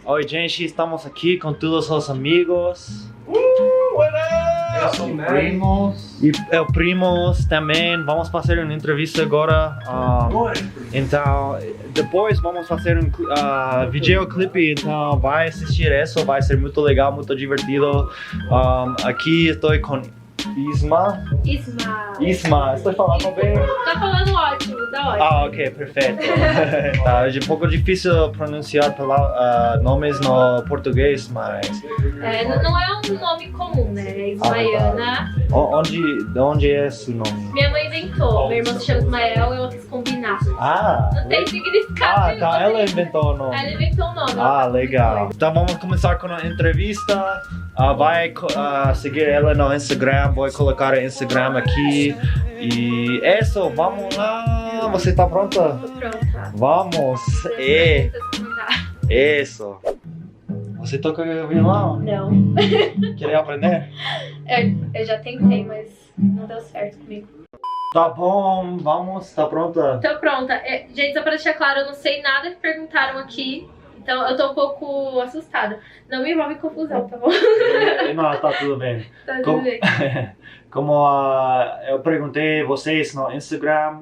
Oi, gente, estamos aqui com todos os amigos. Eu sou primos. E eu primos também. Vamos fazer uma entrevista agora. Então, depois vamos fazer um videoclipe. Então, vai assistir isso. Vai ser muito legal, muito divertido. Aqui estou com Isma. Isma, estou falando bem? Tá falando ótimo, tá ótimo. Ah, ok, perfeito. Tá, é um pouco difícil pronunciar nomes no português, mas... Não é um nome comum, né? Ismaiana. De onde é esse nome? Minha mãe inventou. Meu irmão se chama Ismael e eu quis combinar. Não tem significado nenhum. Tá, ela inventou o nome. Ela inventou o nome. Legal. Então vamos começar com a entrevista. Vai seguir ela no Instagram, vou colocar o Instagram aqui. E isso, vamos lá. Você tá pronta? Tô pronta. Vamos. Isso. Você toca violão? Não. Quer aprender? Eu já tentei, mas não deu certo comigo. Tá bom, vamos. Tá pronta? Tô pronta. Gente, só pra deixar claro, eu não sei nada que perguntaram aqui. Então eu tô um pouco assustada. Não me envolve em confusão, tá bom? Não, tá tudo bem. Tá tudo bem. Como eu perguntei vocês no Instagram,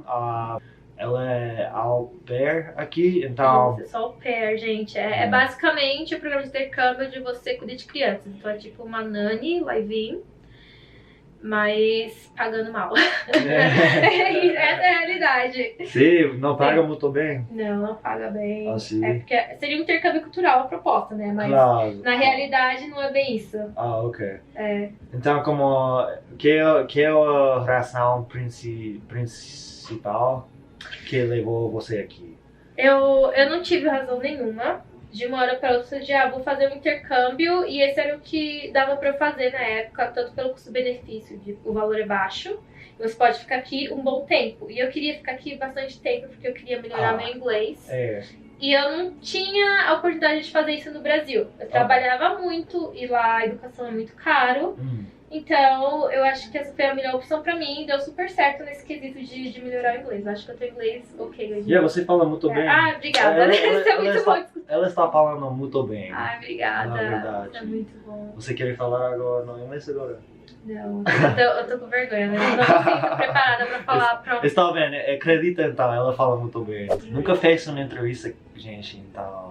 ela é Aupair aqui, então... Isso, só Aupair, gente. É basicamente o programa de intercâmbio de você cuidar de crianças. Então é tipo uma nanny live-in, mas pagando mal. Essa é a realidade. Sim, não paga muito bem. Não paga bem. Sim. É porque seria um intercâmbio cultural a proposta, né? Mas na realidade não é bem isso. Ok. Então, como que é a razão principal que levou você aqui? Eu não tive razão nenhuma. De uma hora para outra, vou fazer um intercâmbio, e esse era o que dava para eu fazer na época, tanto pelo custo-benefício, o valor é baixo, você pode ficar aqui um bom tempo. E eu queria ficar aqui bastante tempo, porque eu queria melhorar meu inglês. E eu não tinha a oportunidade de fazer isso no Brasil. Eu trabalhava muito, e lá a educação é muito caro. Então, eu acho que essa foi a melhor opção pra mim. Deu super certo nesse quesito de melhorar o inglês. Eu acho que eu tenho inglês ok hoje. Você fala muito bem. Obrigada. Isso é muito bom. Ela está falando muito bem. Obrigada. Verdade. Isso é muito bom. Você quer falar agora no inglês agora? Não, eu tô com vergonha, né? Eu não me sinto preparada pra falar pronto. Está bem, acredita então, ela fala muito bem. Nunca fez uma entrevista, gente, então...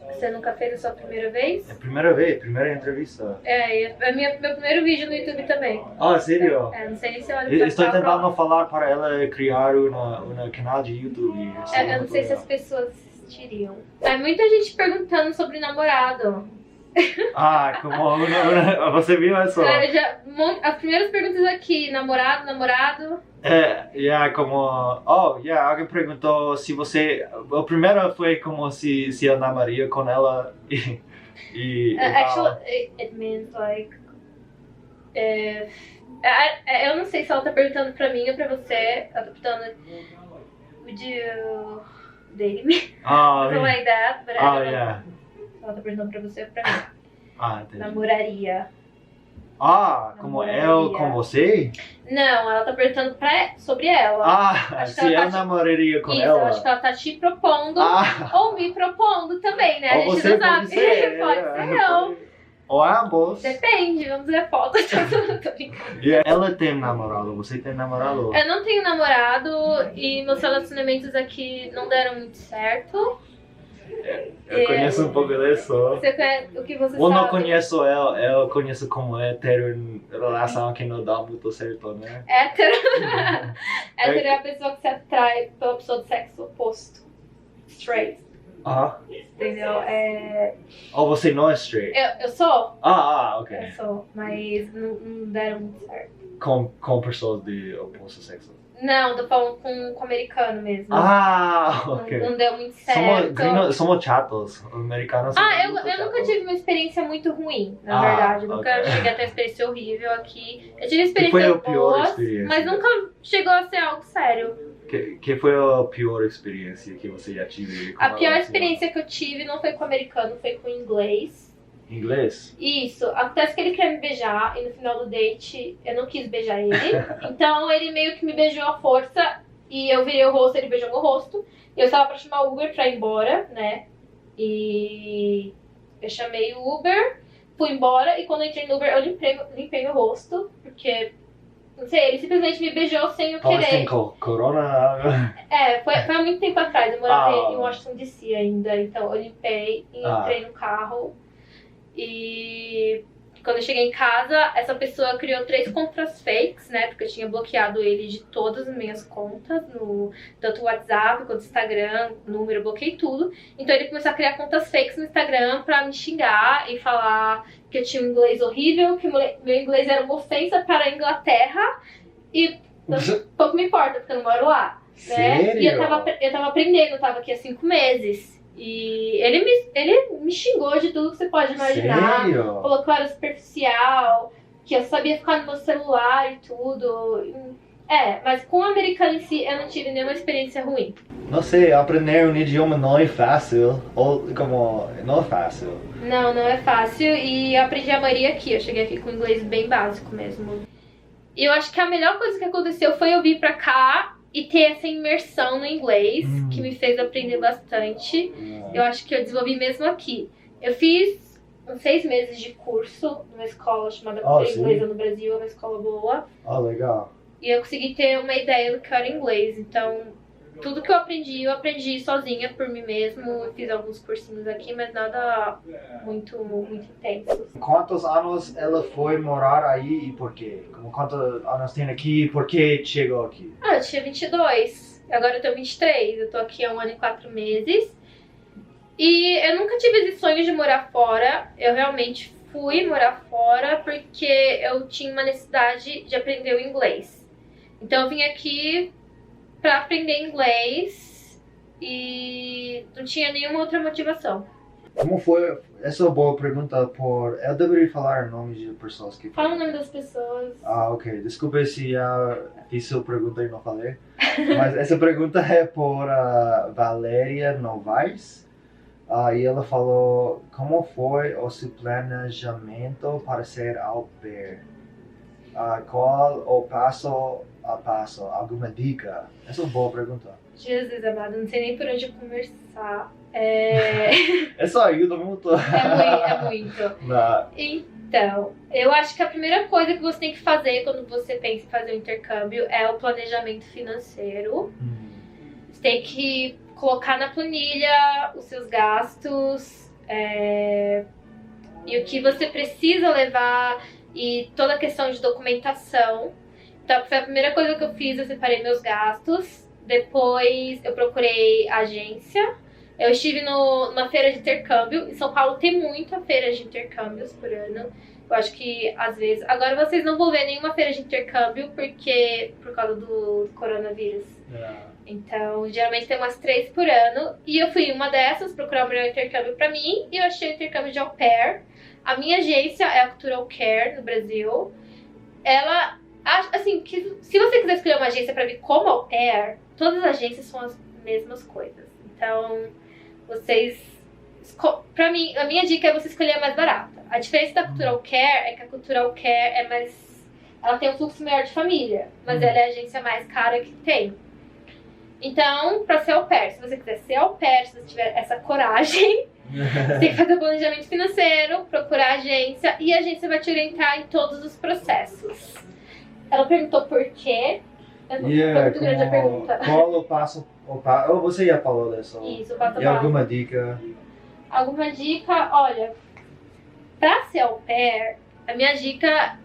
Você nunca fez a sua primeira vez? É a primeira vez, primeira entrevista. É meu primeiro vídeo no YouTube também. Sério? Não sei nem se olha. Estou tentando falar para ela criar um canal de YouTube. Eu não sei se as pessoas assistiriam. Muita gente perguntando sobre namorado. Você viu isso? As primeiras perguntas aqui, namorado. Alguém perguntou se você... O primeiro foi como se eu namoraria com ela Actually, it means like... eu não sei se ela tá perguntando pra mim ou pra você. Ela tá perguntando... Would you date me? Something like that, but ela tá perguntando pra você ou pra mim. Entendi. Namoraria. Como eu com você? Não, ela tá perguntando sobre ela. Se eu namoraria com ela? Eu acho que ela tá te propondo, ou me propondo também, né? A gente você não sabe. Pode ser não. Ou ambos. Depende, vamos ver a foto. Tô brincando. Ela tem namorado, você tem namorado? Eu não tenho namorado e meus relacionamentos aqui não deram muito certo. Eu conheço um pouco disso. Você conhece o que você sabe? Eu não conheço ela, eu conheço como hétero em relação que não dá muito certo, né? Hétero? Hétero é a pessoa que se atrai pela pessoa do sexo oposto. Straight. Entendeu? Ou você não é straight? Eu sou. Ok. Eu sou, mas não deram muito certo. Com pessoas de oposto sexo? Não, tô falando com americano mesmo. Ok. Não deu muito certo. Somos chatos, os americanos são eu nunca tive uma experiência muito ruim, na verdade. Nunca cheguei a ter uma experiência horrível aqui. Eu tive experiências boas, mas nunca chegou a ser algo sério. Que foi a pior experiência que você já teve? A pior experiência que eu tive não foi com americano, foi com inglês. Inglês? Isso. Acontece que ele queria me beijar e no final do date eu não quis beijar ele. Então ele meio que me beijou à força e eu virei o rosto, ele beijou meu rosto. E eu estava pra chamar o Uber pra ir embora, né? E Eu chamei o Uber, fui embora e quando eu entrei no Uber eu limpei meu rosto, porque, não sei, ele simplesmente me beijou sem eu querer. Corona? Foi há muito tempo atrás, eu morava em Washington DC ainda, então eu limpei e entrei no carro. E quando eu cheguei em casa, essa pessoa criou 3 contas fakes, né? Porque eu tinha bloqueado ele de todas as minhas contas, tanto o WhatsApp quanto o Instagram, número, eu bloqueei tudo. Então ele começou a criar contas fakes no Instagram pra me xingar e falar que eu tinha um inglês horrível, que meu inglês era uma ofensa para a Inglaterra. E pouco me importa, porque eu não moro lá. Né? Sério? E eu tava aprendendo, eu tava aqui há 5 meses. E ele me xingou de tudo que você pode imaginar. Sério? Falou que eu era superficial, que eu sabia ficar no meu celular e tudo. Mas com o americano em si eu não tive nenhuma experiência ruim. Não sei, aprender um idioma não é fácil. Não é fácil. Não é fácil. E eu aprendi a maioria aqui. Eu cheguei aqui com inglês bem básico mesmo. E eu acho que a melhor coisa que aconteceu foi eu vir pra cá e ter essa imersão no inglês, que me fez aprender bastante. Eu acho que eu desenvolvi mesmo aqui. Eu fiz uns 6 meses de curso numa escola chamada Inglesa no Brasil, uma escola boa. Legal. E eu consegui ter uma ideia do que era inglês. Então, tudo que eu aprendi sozinha por mim mesmo. Eu fiz alguns cursinhos aqui, mas nada muito intenso. Quantos anos ela foi morar aí e por quê? Quantos anos tem aqui e por que chegou aqui? Eu tinha 22, agora eu tenho 23. Eu tô aqui há 1 ano e 4 meses. E eu nunca tive esse sonho de morar fora. Eu realmente fui morar fora porque eu tinha uma necessidade de aprender o inglês. Então eu vim aqui pra aprender inglês e não tinha nenhuma outra motivação. Como foi? Essa é uma boa pergunta eu deveria falar o nome de pessoas que... Fala o nome das pessoas. Ok. Desculpa se fiz sua pergunta e não falei. Mas essa pergunta é por Valéria Novaes. E ela falou, como foi o seu planejamento para ser au pair? Qual o passo a passo? Alguma dica? Essa é uma boa pergunta. Jesus amado, não sei nem por onde começar. Essa ajuda muito. É muito. Não. Então, eu acho que a primeira coisa que você tem que fazer quando você pensa em fazer um intercâmbio é o planejamento financeiro. Você tem que colocar na planilha os seus gastos e o que você precisa levar e toda a questão de documentação. Então, foi a primeira coisa que eu fiz, eu separei meus gastos. Depois, eu procurei agência. Eu estive numa feira de intercâmbio. Em São Paulo tem muita feira de intercâmbios por ano. Eu acho que, às vezes... Agora vocês não vão ver nenhuma feira de intercâmbio por causa do coronavírus. Então, geralmente tem umas 3 por ano. E eu fui em uma dessas procurar o melhor intercâmbio pra mim. E eu achei o intercâmbio de Aupair. A minha agência é a Cultura Aupair, no Brasil. Ela... Assim, que se você quiser escolher uma agência pra vir como au pair, todas as agências são as mesmas coisas. Então, pra mim, a minha dica é você escolher a mais barata. A diferença da cultura au pair é que a cultura au pair ela tem um fluxo maior de família, mas ela é a agência mais cara que tem. Então, pra ser au pair, se você quiser ser au pair, se você tiver essa coragem, você tem que fazer o planejamento financeiro, procurar a agência, e a agência vai te orientar em todos os processos. Ela perguntou por quê. Foi muito grande a pergunta. Qual o passo? Você já falou dessa. Isso, o passo a passo. E alguma dica? Alguma dica? Olha, pra ser au pair, a minha dica...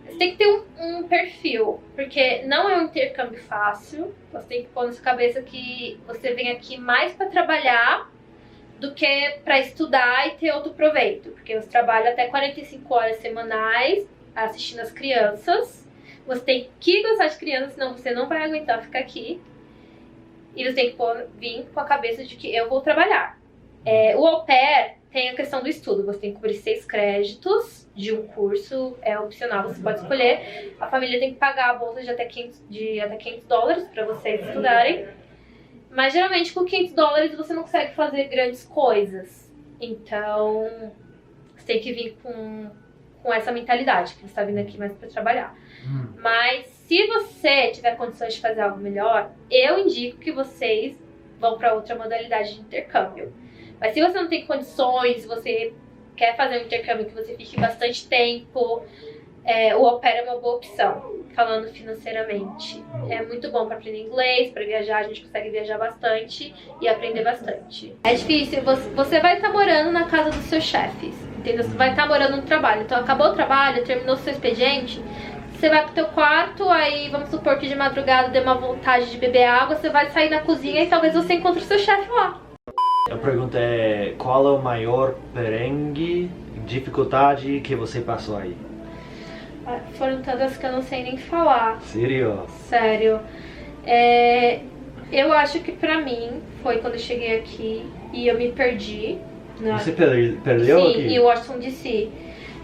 Você tem que ter um perfil, porque não é um intercâmbio fácil. Você tem que pôr na sua cabeça que você vem aqui mais pra trabalhar do que pra estudar e ter outro proveito. Porque você trabalha até 45 horas semanais assistindo as crianças. Você tem que gostar de crianças, senão você não vai aguentar ficar aqui. E você tem que vir com a cabeça de que eu vou trabalhar. O au pair tem a questão do estudo. Você tem que cobrir 6 créditos de um curso. É opcional, você pode escolher. A família tem que pagar a bolsa de até $500 para vocês estudarem. Mas geralmente com $500 você não consegue fazer grandes coisas. Então você tem que vir com essa mentalidade, que você está vindo aqui mais para trabalhar. Mas se você tiver condições de fazer algo melhor, eu indico que vocês vão para outra modalidade de intercâmbio. Mas se você não tem condições, você quer fazer um intercâmbio que você fique bastante tempo, o Aupair é uma boa opção, falando financeiramente. É muito bom para aprender inglês, para viajar, a gente consegue viajar bastante e aprender bastante. É difícil, você vai estar morando na casa dos seus chefes, entendeu? Você vai estar morando no trabalho, então acabou o trabalho, terminou o seu expediente, você vai pro teu quarto, aí vamos supor que de madrugada deu uma vontade de beber água, você vai sair na cozinha e talvez você encontre o seu chefe lá. A pergunta é, qual é o maior perrengue, dificuldade que você passou aí? Foram tantas que eu não sei nem falar. Sério? Sério. Eu acho que pra mim foi quando eu cheguei aqui e eu me perdi. Você perdeu Sim, aqui? em Washington DC.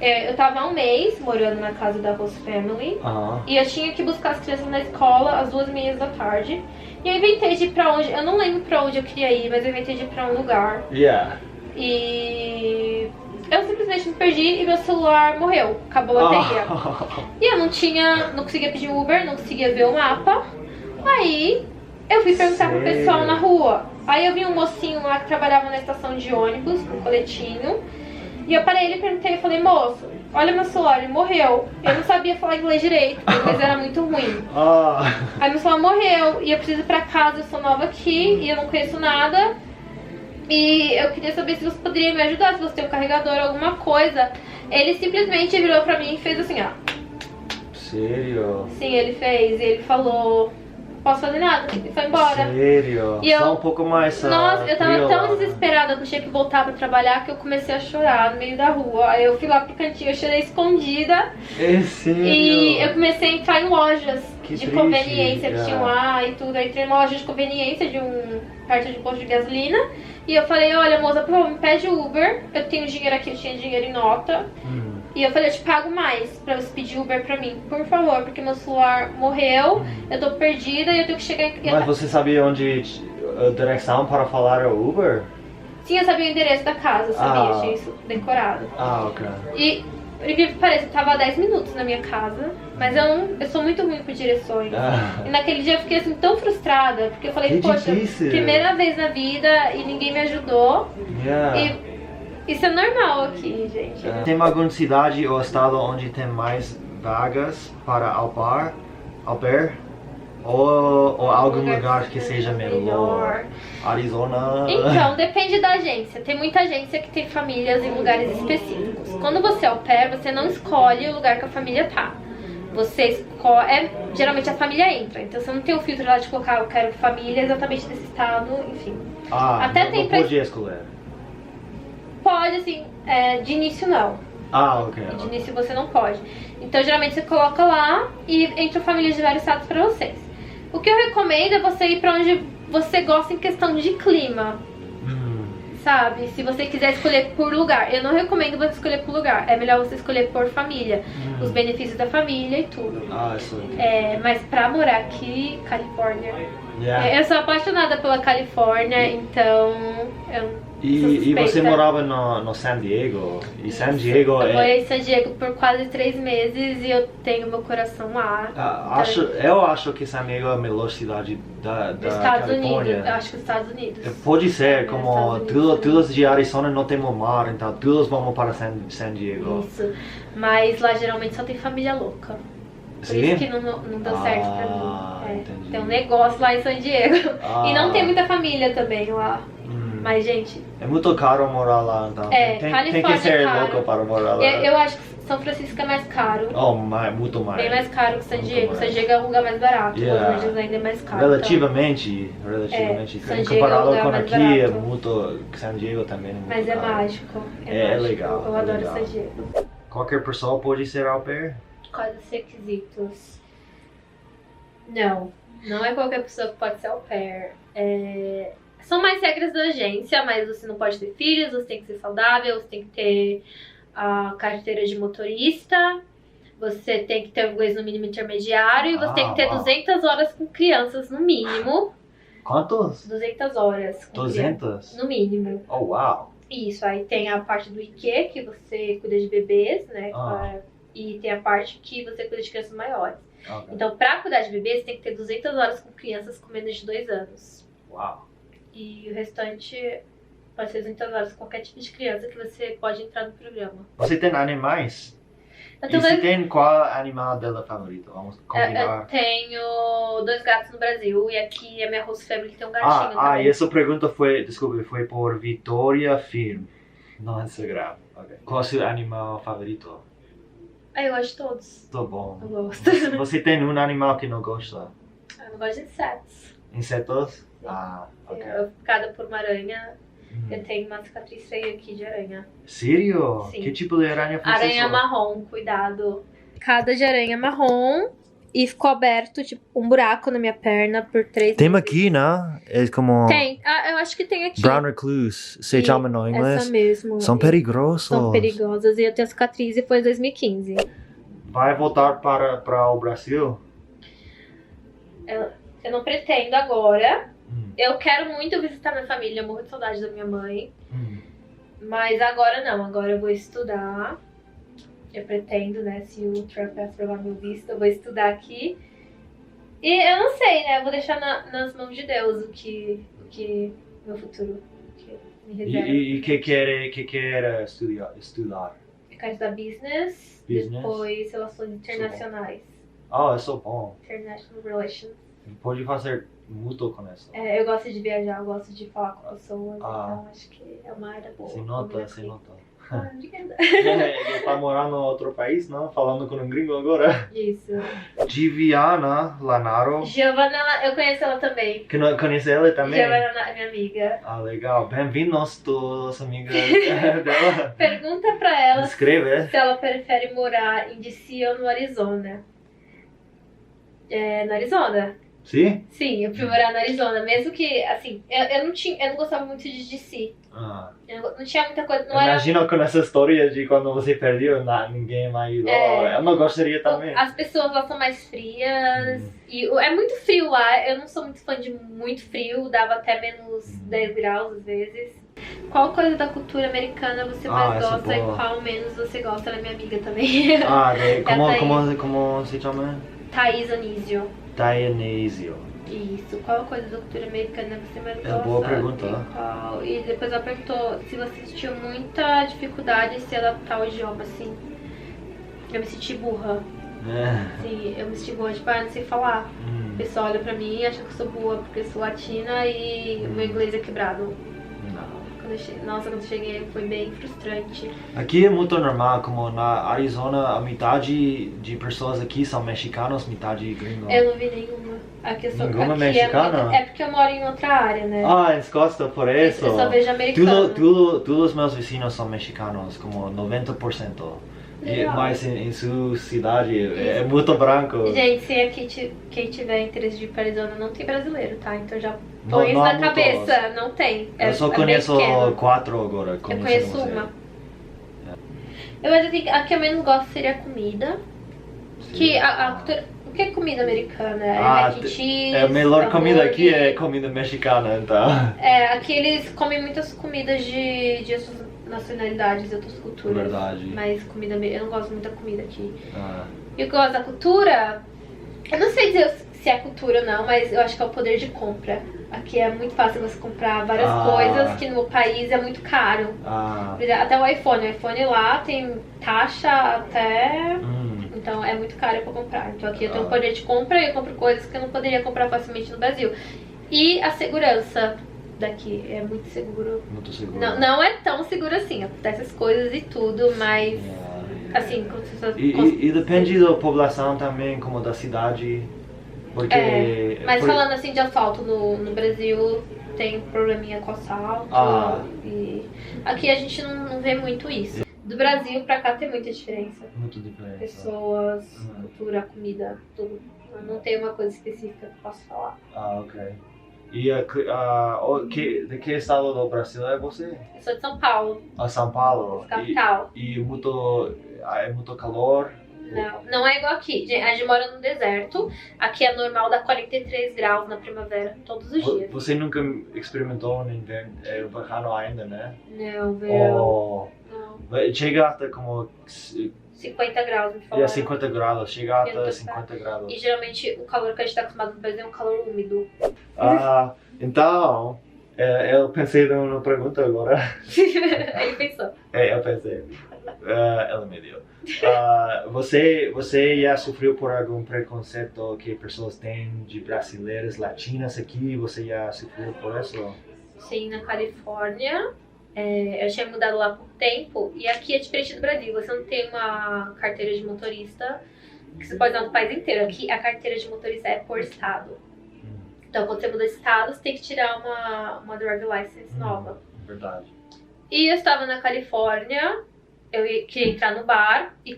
Eu tava há um mês morando na casa da host family. E eu tinha que buscar as crianças na escola às 2h30 da tarde. E eu inventei de ir pra onde... Eu não lembro pra onde eu queria ir, mas eu inventei de ir pra um lugar. E... eu simplesmente me perdi e meu celular morreu. Acabou a bateria. E eu não conseguia pedir Uber, não conseguia ver o mapa. Aí eu fui perguntar pro pessoal na rua. Aí eu vi um mocinho lá que trabalhava na estação de ônibus, um coletinho. E eu parei ele e perguntei, eu falei, moço, olha meu celular, ele morreu. Eu não sabia falar inglês direito, o inglês era muito ruim. Aí meu celular morreu e eu preciso ir pra casa, eu sou nova aqui e eu não conheço nada. E eu queria saber se você poderia me ajudar, se você tem um carregador, alguma coisa. Ele simplesmente virou pra mim e fez assim, ó. Sério? Sim, ele fez. E ele falou, não posso fazer nada. E foi embora. Sério? E Só um pouco mais... Nossa, eu tava tão desesperada que eu tinha que voltar pra trabalhar que eu comecei a chorar no meio da rua. Aí eu fui lá pro cantinho, eu chorei escondida. É sério? E eu comecei a entrar em lojas de conveniência que Yeah. tinham lá e tudo. Eu entrei em uma loja de conveniência perto de um posto de gasolina. E eu falei, olha moça, por favor, me pede Uber. Eu tenho dinheiro aqui, eu tinha dinheiro em nota. E eu falei, eu te pago mais pra você pedir Uber pra mim, por favor, porque meu celular morreu, eu tô perdida e eu tenho que chegar em... Mas você sabia onde a direção para falar o Uber? Sim, eu sabia o endereço da casa, eu sabia, eu tinha isso decorado. Ok. E, por incrível que pareça, eu tava há 10 minutos na minha casa, mas eu sou muito ruim por direções. E naquele dia eu fiquei assim tão frustrada, porque eu falei, poxa, primeira vez na vida e ninguém me ajudou. E isso é normal aqui, gente. Tem alguma cidade ou estado onde tem mais vagas para Aupair? Ou algum lugar que seja melhor? Arizona? Então, depende da agência. Tem muita agência que tem famílias em lugares específicos. Quando você é au pair, você não escolhe o lugar que a família tá. Você escolhe... geralmente a família entra. Então você não tem o filtro lá de colocar, eu quero família exatamente desse estado, enfim. Até não, tem não podia escolher? Pode, assim, de início não. Ok. De início você não pode. Então geralmente você coloca lá e entra famílias de vários estados pra vocês. O que eu recomendo é você ir pra onde você gosta em questão de clima. Sabe? Se você quiser escolher por lugar. Eu não recomendo você escolher por lugar. É melhor você escolher por família. Os benefícios da família e tudo. Isso mas pra morar aqui, Califórnia... eu sou apaixonada pela Califórnia, então... E você morava no San Diego? E San Diego eu morei em San Diego por quase 3 meses e eu tenho meu coração lá. Eu acho que San Diego é a melhor cidade da Califórnia. Eu acho que os Estados Unidos. Pode ser, como todos de Arizona não temos mar, então todos vamos para San Diego. Isso, mas lá geralmente só tem família louca. Por isso que não deu certo pra mim. Tem um negócio lá em San Diego. E não tem muita família também lá. Mas, gente... é muito caro morar lá, então. Tem que ser louco para morar lá. Eu acho que São Francisco é mais caro. Muito mais. Bem mais caro que San Diego. San Diego é um lugar mais barato. Los Angeles ainda é mais caro. Relativamente. Comparado com aqui, é muito... San Diego também é muito Mas caro. É mágico. É legal. Eu adoro San Diego. Qualquer pessoa pode ser au pair? Quais os requisitos? Não é qualquer pessoa que pode ser au pair. São mais regras da agência, mas você não pode ter filhos, você tem que ser saudável, você tem que ter a carteira de motorista, você tem que ter um inglês no mínimo intermediário e você tem que ter 200 horas com crianças no mínimo. Quantos? 200 horas. 200? No mínimo. Uau! Isso, aí tem a parte do IQ, que você cuida de bebês, né? E tem a parte que você cuida de crianças maiores. Então, pra cuidar de bebês, você tem que ter 200 horas com crianças com menos de 2 anos. Uau! E o restante Pode ser 200 horas, qualquer tipo de criança que você pode entrar no programa. Você tem animais? Eu E você também tem qual animal dela favorito? Vamos eu combinar. tenho 2 gatos no Brasil e aqui a minha host family tem um gatinho também. E essa pergunta foi, desculpe, foi por Vitória Firme. Não é Instagram. Okay. Qual é o seu animal favorito? Eu gosto de todos. Tô bom. Eu gosto. Você tem um animal que não gosta? Eu não gosto de insetos. Insetos? Sim. Ok. Eu fui picada por uma aranha. Eu tenho uma cicatriz feia aqui de aranha. Sério? Sim. Que tipo de aranha foi? Aranha marrom, cuidado. Cada de aranha marrom e ficou aberto, tipo, um buraco na minha perna por 3 Tem meses. aqui, né? É como... Tem. Eu acho que tem aqui. Brown recluse, se chama no inglês. Essa mesmo. São perigosos. São perigosas e eu tenho cicatriz e foi em 2015. Vai voltar para o Brasil? Eu não pretendo agora. Eu quero muito visitar minha família, eu morro de saudade da minha mãe. Mas agora não, agora eu vou estudar. Eu pretendo, né, se o Trump aprovar meu visto, eu vou estudar aqui. E eu não sei, né, eu vou deixar nas mãos de Deus o que meu futuro me reserva. E que quer estudar? Eu quero estudar business, depois relações internacionais. Isso é bom. International Relations. Pode fazer muito com isso. Eu gosto de viajar, eu gosto de falar com pessoas, então acho que é uma área boa. Se nota. Obrigada. Ele tá morando em outro país, não? Falando com um gringo agora. Isso. Giovanna Lanaro. Giovanna, eu conheço ela também. Que não conhece ela também? Giovanna, minha amiga. Legal. Bem-vindos todas as amigas dela. Pergunta pra ela Escreve. se ela prefere morar em DC ou no Arizona. No Arizona? Sim? Sim, eu prefiro morar no Arizona. Mesmo que, assim, eu não gostava muito de DC. Eu não tinha muita coisa. Imagina com essa história de quando você perdeu, ninguém mais. Eu não gostaria também. As pessoas lá são mais frias. E é muito frio lá. Eu não sou muito fã de muito frio. Dava até menos 10 graus às vezes. Qual coisa da cultura americana você mais gosta e qual menos você gosta? Ela é minha amiga também. Como se chama? Thaís Anísio. Dionísio. Isso. Qual coisa da cultura americana você mais gosta? É boa pergunta. E depois ela perguntou se você sentiu muita dificuldade em se adaptar ao idioma, assim. Eu me senti burra. Sim, eu me senti burra, tipo, não sei falar. O pessoal olha pra mim e acha que eu sou boa porque eu sou latina e o meu inglês é quebrado. Quando eu cheguei foi bem frustrante. Aqui é muito normal, como na Arizona, a metade de pessoas aqui são mexicanos, metade gringos. Eu não vi nenhuma. Nenhuma mexicana? É porque eu moro em outra área, né? Eles gostam por isso? Eu só vejo americano. Todos os meus vizinhos são mexicanos, como 90%. Mas em sua cidade é muito branco. Gente, se quem tiver interesse de ir para Arizona não tem brasileiro, tá? Então já põe isso na cabeça. Não tem. Eu só conheço 4 agora. Eu conheço uma. Eu acho que a que eu menos gosto seria a comida. Que a cultura... O que é comida americana? É mac and cheese, a melhor comida aqui é comida mexicana, então. Aqui eles comem muitas comidas de outras nacionalidades e outras culturas. Verdade. Mas comida... Eu não gosto muito da comida aqui. E o que eu gosto da cultura... Eu não sei dizer se é cultura ou não, mas eu acho que é o poder de compra. Aqui é muito fácil você comprar várias coisas que no país é muito caro. Até o iPhone lá tem taxa até... Então é muito caro pra comprar. Então aqui eu tenho poder de compra e eu compro coisas que eu não poderia comprar facilmente no Brasil. E a segurança daqui é muito seguro. Muito seguro. Não é tão seguro assim, acontece as coisas e tudo, mas assim, e depende da população também, como da cidade. Porque mas falando assim de assalto no Brasil, tem probleminha com assalto. E aqui a gente não vê muito isso. Do Brasil pra cá tem muita diferença. Muito diferença. Pessoas, cultura, comida, tudo. Não tem uma coisa específica que eu posso falar. Ok. E de que estado do Brasil é você? Eu sou de São Paulo. São Paulo. Capital. E é muito calor? Não é igual aqui. A gente mora no deserto. Aqui é normal dar 43 graus na primavera, todos os dias. Você nunca experimentou no inverno, verano ainda, né? Não, verão. Não. Chega até como 50 graus, me falaram. 50 graus, chega até 50 graus. E geralmente o calor que a gente tá acostumado no Brasil é um calor úmido. Então, Eu pensei numa pergunta agora. Ele pensou. Eu pensei. Ela me deu. Você já sofreu por algum preconceito que pessoas têm de brasileiras latinas aqui? Você já sofreu por isso? Sim, na Califórnia. Eu tinha mudado lá por tempo. E aqui é diferente do Brasil. Você não tem uma carteira de motorista que você pode usar no país inteiro. Aqui a carteira de motorista é por estado. Então, quando você muda de estado, você tem que tirar uma driver license nova. Verdade. E eu estava na Califórnia, queria entrar no bar, e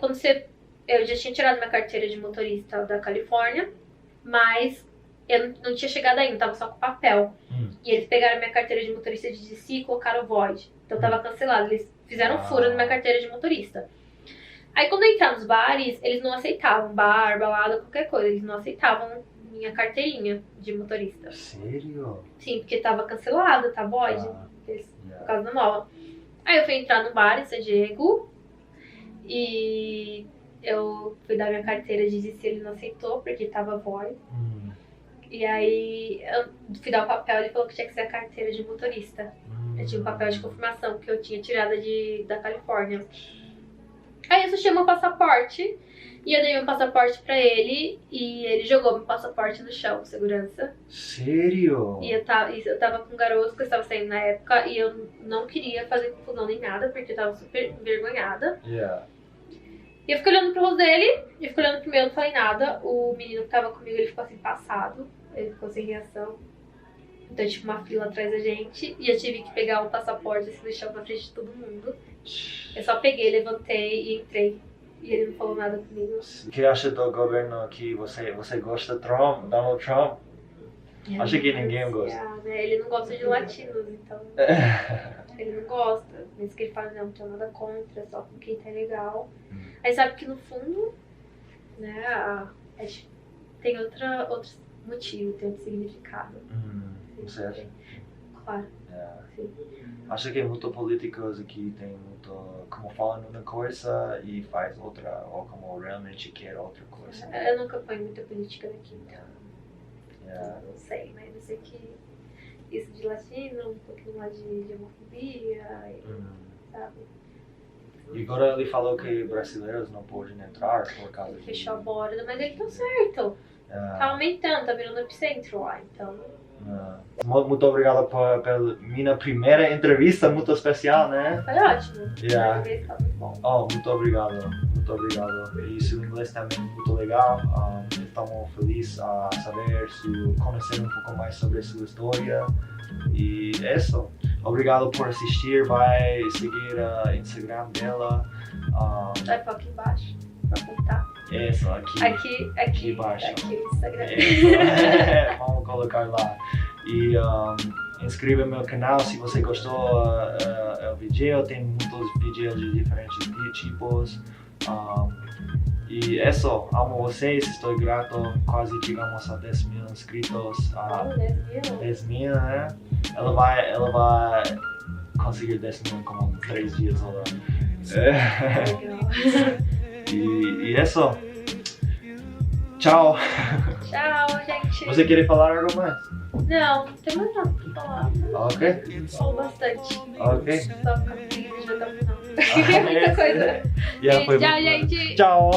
eu já tinha tirado minha carteira de motorista da Califórnia, mas eu não tinha chegado ainda, tava só com papel. E eles pegaram minha carteira de motorista de DC e colocaram void. Então tava cancelado, eles fizeram um furo na minha carteira de motorista. Aí quando eu entrar nos bares, eles não aceitavam bar, balada, qualquer coisa, eles não aceitavam minha carteirinha de motorista. Sério? Sim, porque tava cancelada, tá void, por causa da nova. Aí eu fui entrar no bar em San Diego e eu fui dar minha carteira de DC, ele não aceitou porque tava void. E aí eu fui dar o papel, ele falou que tinha que ser a carteira de motorista. Eu tinha um papel de confirmação que eu tinha tirada da Califórnia. Aí eu só tinha meu passaporte. E eu dei meu passaporte pra ele e ele jogou meu passaporte no chão, segurança. Sério? E eu tava com um garoto que eu estava saindo na época e eu não queria fazer confusão nem nada, porque eu tava super envergonhada. E eu fiquei olhando pro rosto dele, eu fiquei olhando pro meu, não falei nada. O menino que tava comigo, ele ficou assim, passado, ele ficou sem reação. Então, tipo, uma fila atrás da gente e eu tive que pegar o passaporte assim no chão na frente de todo mundo. Eu só peguei, levantei e entrei. E ele não falou nada comigo. O que acha do governo que você gosta de Trump, Donald Trump? Acho que ninguém gosta. Né? Ele não gosta de latinos, então ele não gosta. Mesmo que ele fala, não tem nada contra, só com quem tá legal. Aí sabe que no fundo, né, tem outro motivo, tem outro significado. Você acha? Claro. Sim. Acho que muitos políticos aqui tem muito, como falam uma coisa e faz outra, ou como realmente quer outra coisa. Eu nunca ponho muita política daqui, então não sei, mas eu sei que isso de latino, um pouquinho lá de homofobia, sabe? E agora ele falou que brasileiros não podem entrar por causa de... Fechou a borda, mas ele tá certo. Tá aumentando, tá virando epicentro lá, então... Muito obrigado pela minha primeira entrevista, muito especial, né? Foi ótimo. Tá muito bom. Muito obrigado, muito obrigado. E seu inglês também é muito legal. Estamos felizes a saber, conhecer um pouco mais sobre sua história. E é isso. Obrigado por assistir. Vai seguir o Instagram dela. Vai para aqui embaixo, para apontar. Isso, aqui embaixo. Aqui no Instagram. Vamos colocar lá. E inscreva no meu canal se você gostou do vídeo. Tem muitos vídeos de diferentes tipos. E é isso. Amo vocês. Estou grato. Quase chegamos a 10 mil inscritos. 10 mil, né? Ela vai conseguir 10 mil em como 3 dias. E é isso. Tchau. Tchau, gente. Você quer falar algo mais? Não tem mais nada pra falar. Ok. Falou bastante. Ok. Só ficar feliz de até o final. Muita coisa. Tchau, gente. Tchau.